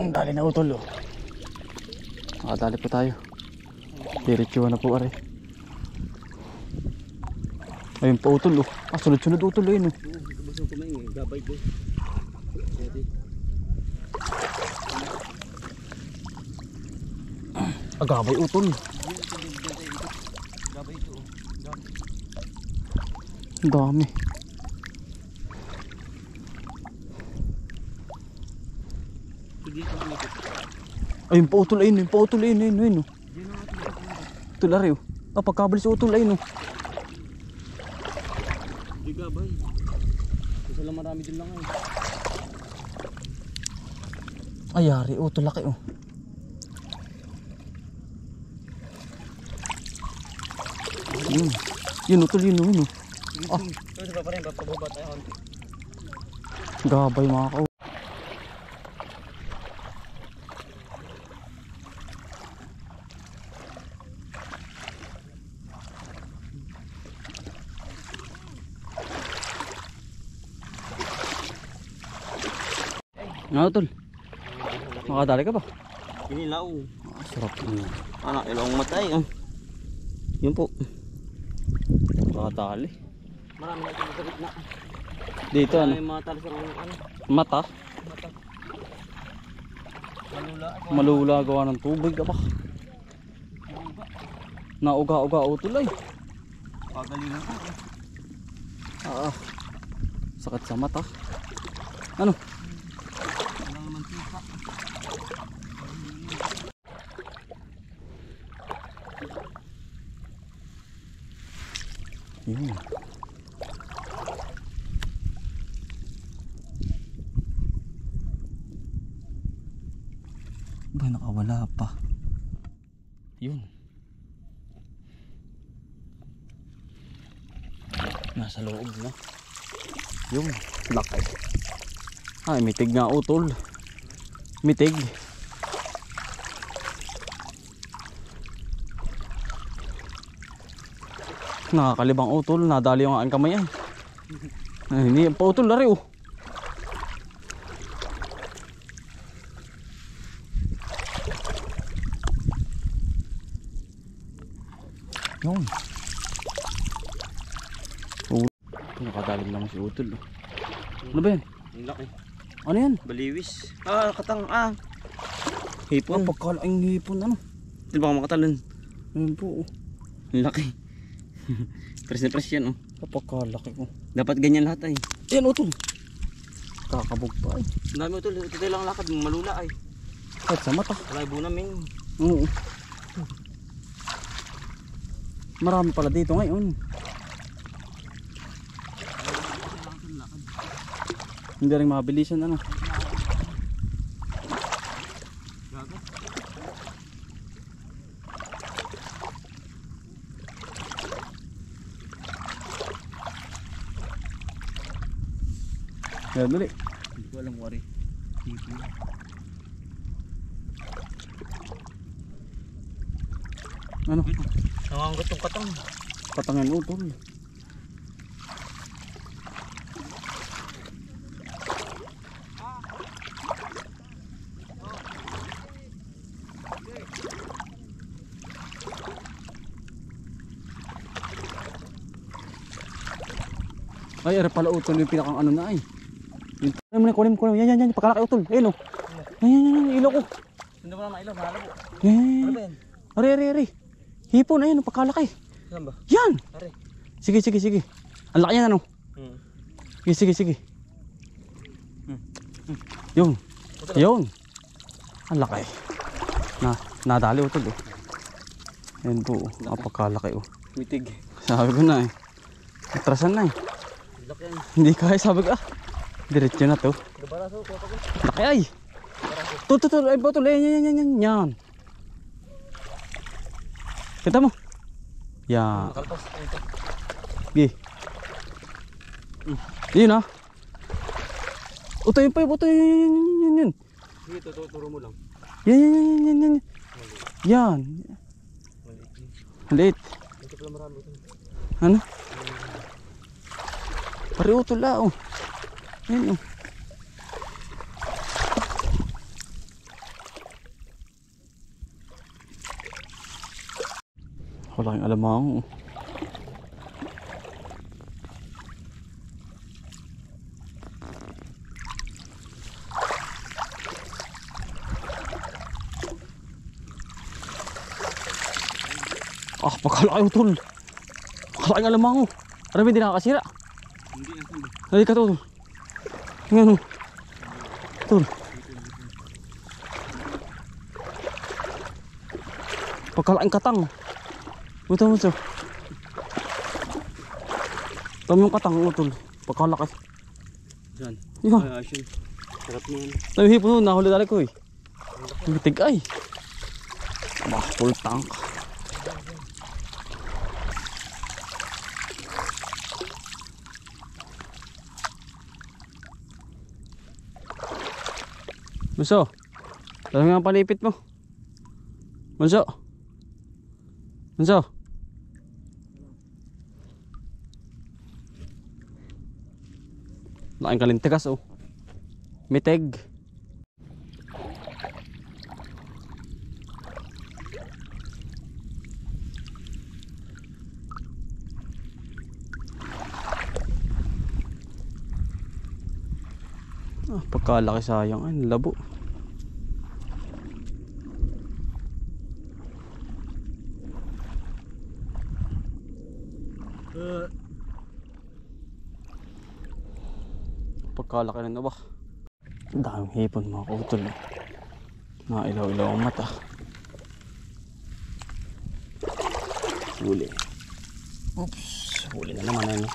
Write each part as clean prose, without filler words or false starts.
Ang dali na utol oh. Nakadali po tayo. Diretsuhan na po are. Ayun pa utol oh. Sunod-sunod utol ayun oh. Busog ko may gabay ko. Agabay utol. Gabay ito oh. Ang dami. Ayun pa utol ayun. Ayun pa utol ayun. Ayun oh. Utol are oh. Pagkabalis utol ayun oh. Di gabay. Kasi lang marami din lang eh. Ayari utol laki oh. Yun utol yun oh. Ito sa pa rin, papababa tayo. Gabay mga ka. Ano tol? Makadali ka ba? Inilaw. Sarap yun. Anak, ilong matay oh. Yun po. Makadali. Marami na ito sa gitna. Dito ano? May mga talas ng ano. Mata. Malula. Malula gawa ng tubig ka ba? Nauga-uga utol ay. Pagalingan ko. Sakit sa mata. Ano? Walang mantika. Yun. Ba nakawala pa. Yun. Nasa loob na. Yung laki. Ay, mitig nga utol. Mitig. Nakakalibang utol. Nadali yung ang kamay yan. Ay, hindi pa utol lari oh. Yun. Nakadalim naman si utol oh. Ano ba yan? Ang laki. Ano yan? Baliwis. Katang Hipon. Hipon. Pagkalaing hipon ano? Hindi ba makatalon? Ayun po oh. Ang laki. Press na press yan oh. Pagkalaki ko. Dapat ganyan lahat ay. Yan utol. Kakabog pa ay. Dami utol. Ito lang lakad. Malula ay. Kahit sa mata. Wala ibo namin. Oo. Marami pala dito ngayon. Hindi rin mabilisan ano. Yan dali. Hindi ko alam wari. Ano? Nangangot yung katang. Katangan utol. Ay, are pala utol yung pinakang ano na ay. Kunin mo. Yan. Pagkalaki utol. Ayun o. Yan. Ilaw ko. Hindi mo na mailaw. Mahala po. Yan. Ano ba yan? Are. Hipon, ayun. Pagkalaki. Saan ba? Yan. Are. Sige. Ang laki yan ano. Sige. Yun. Ang laki. Nadali utol oh. Yan po. Pagkalaki oh. Mitig. Sabi ko na eh. Atrasan na eh. Laki yan. Hindi kaya sabi ko diretso na to. Gabaraso ko. Laki ay. Tutul ay botol. Yan. Kita mo. Yan. Kalpas. Ito. Gi. Yun ah. Utoy pa yung yan. Sige, tuturo mo lang. Yan. Yan. Maliit. Ito pala marami ito. Ano? Pare utol oh. Yan oh. Napakalaking alamang. Ah, pagkalaki utol. Pagkalaking alamang. Alam mo, hindi nakakasira. Hindi na saan ba? Halika ka utol. Ngayon o. Utol. Pagkalaking katang. Ito mo siya. Ito yung katang utol. Pagkalaki. Saan? Yan. Ay, asin. Sarap mo yan. Tayo hipo nun, nahuli dali ko eh. Bitig ay. Bah, full tank. Bunso, dami nga palipit mo. Bunso. Bunso. Laking kalintikas oh. Miteg. Ah, pagkalaki sayang ay labo. Pagkalaki na ba? Daming hipon mga kautol. Nailaw-ilaw ang mata. Huli. Oops, huli na naman ano.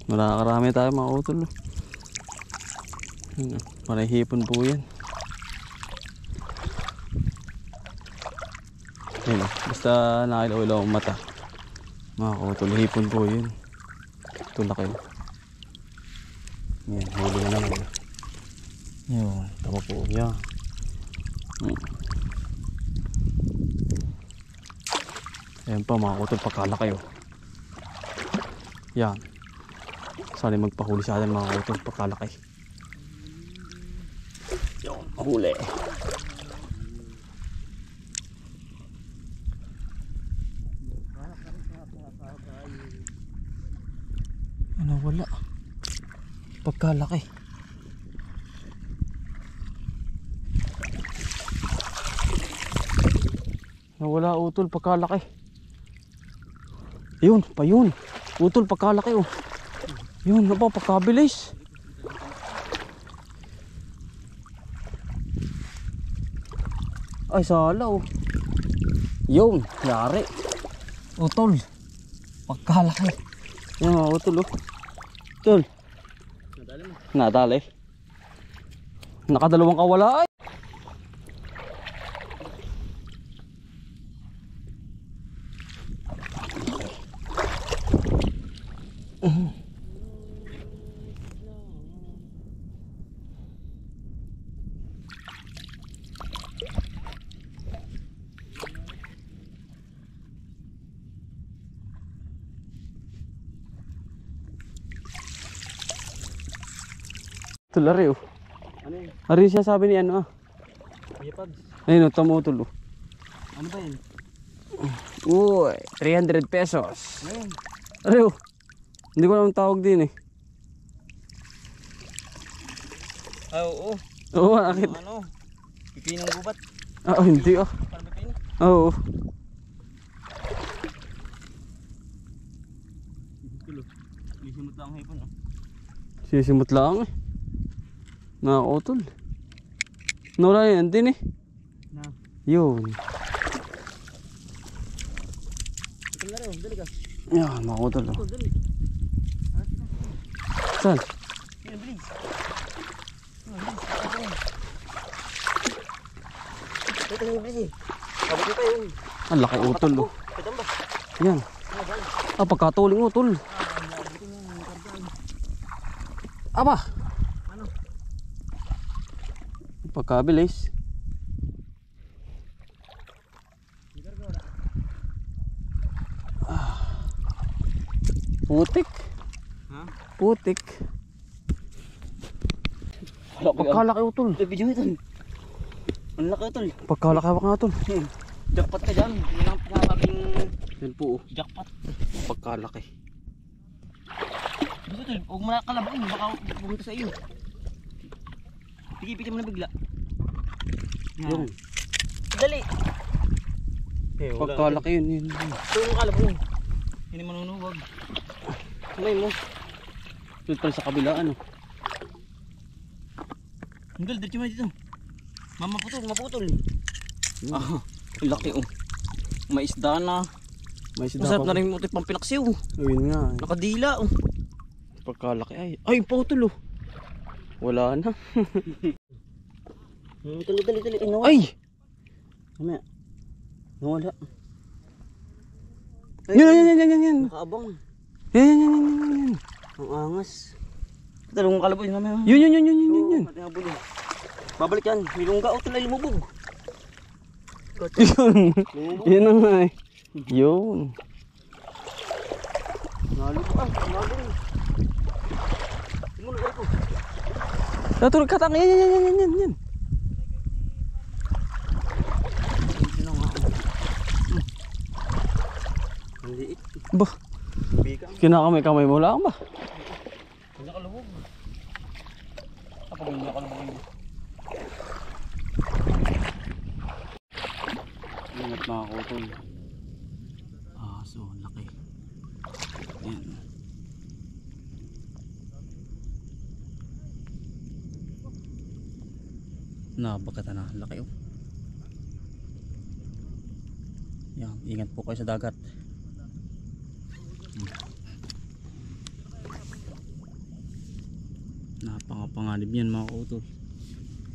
Marakarami tayo mga kautol. Maray hipon po yan. Ayun, basta nailaw-ilaw ang mata. Mga kautol, hipon po yun. Ito laki. Yan, huli na naman. Yan, tama po. Yan. Ayan pa mga kautol, pagkalaki oh. Yan. Sana magpahuli sa atin mga kautol, pagkalaki. Yan, huli. Ano wala? Pagkalaki. Nawala utol, pagkalaki. Yun, pa yun. Utol, pagkalaki oh. Yun, napa, pagkabilis. Ay, sala oh. Yun, yari. Utol, pagkalaki. Yan mga utol oh. Utol. Nadali mo. Nadali. Nakadalawang kawala ay. Tulari oh. Ano yun? Ari siya sabi ni ano ah. Yapags. Ayun oh, tumutol oh. Ano ba yun? Uy, 300 pesos. Ano yun? Ari oh. Hindi ko naman tawag din eh. Ay, oo. Oo, akit. Ano? Pipinong gubat. Ah, oh, hindi oh. Parang pipino. Oo. Tulo. Lisimot lang ang hipon oh. Sisimot lang eh. Nakakotol. Nawala yan din eh. Na. Yun. Ito na rin, dali ka. Yan, makakotol oh. Ito, dali. Saan? Yan, bilis. Ito na yung bilis eh. Sabot nito yun. Ang laki utol oh. Ito ba? Yan. Ah, pagkatuling utol. Aba. Ano? Pagkabilis. Putik. Ha? Putik. Pagkalaki utol. Ito, video ito. Ang laki tol. Pagkalakawak nga tol. Jackpot ka dyan. Yan ang pinakabing Yan po oh. jackpot. Pagkalaki. Gusto tol, huwag mo na kalabain. Baka pumunta sa iyo. Pigipitin mo na bigla. Yung. Dali. Pagkalaki yun. Ito yung kalabain. Hindi manunuwag. Kamay mo. Doon pala sa kabila ano. Hanggal, diretso mo na dito. Maputol. Ah, Laki oh. May isda na. may sida Masarap pa. na rin yung pang pinaksiw. Ayun nga. Nakadila oh. Pagkalaki ay putol oh. Wala na. Dali. Nawala. Ay! Mamaya. Nawala. Yan. Nakaabang. Yan. Ang angas. Dalawang kalabaw yun mamaya. Yun. Pati habol yun. Babalik yan. May lungga o tulay lumubog. Yun na nga eh. Yun. Nalo pa. Tumulog ako. Natulog katang. Yan. Sino nga ako? Ang liit. Bah, Bika. kinakamay-kamay mo lang ba? Ang nakalubog. Kapag hindi nakalubog. Ingat mga kutol. So laki. Yan. Nabagatan na. Laki oh. Yan. Ingat po kayo sa dagat. Napangapanganib yan mga kutol.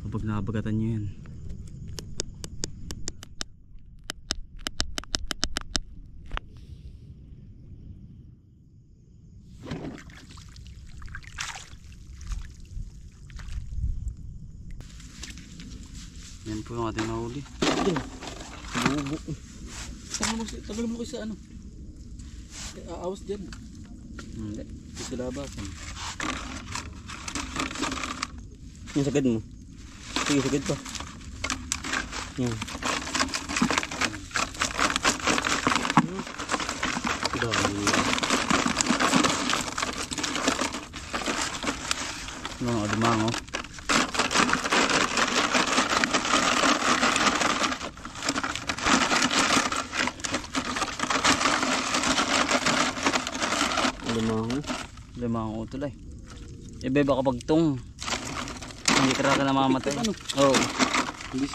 Kapag nabagatan nyo yan. Yan po yung ating nahuli. Bubo. Tagal mo kasi sa ano. Aawas dyan. Hindi. Ito labasan. Yung sagad mo. Sige, sagad pa. Yan. Dami. Mga dumango. Limang utol ay. Ibe baka pag tong hindi ka na mamamatay. Ano? Oo.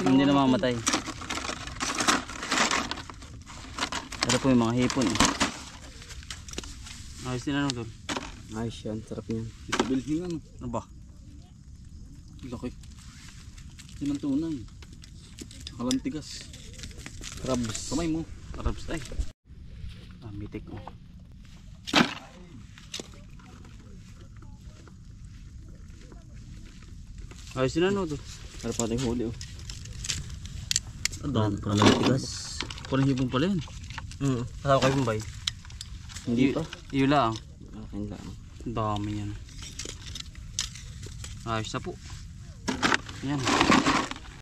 Hindi na mamamatay. Pero po yung mga hipon eh. Ayos din ano tol. Ayos yan, sarap yan. Isabilhin ano. Ano ba? Laki. Yan ang tunay. Kalantigas. Crabs. Kamay mo. Crabs ay. Mitik oh. Ayos din ano tol. Sarap natin huli oh. Adam. Kalantigas. Parang hipon pala yan. Kasama kayo Bombay? Hindi pa. Iyo lang. Akin lang. Ang dami yan. Ayos na po. Yan.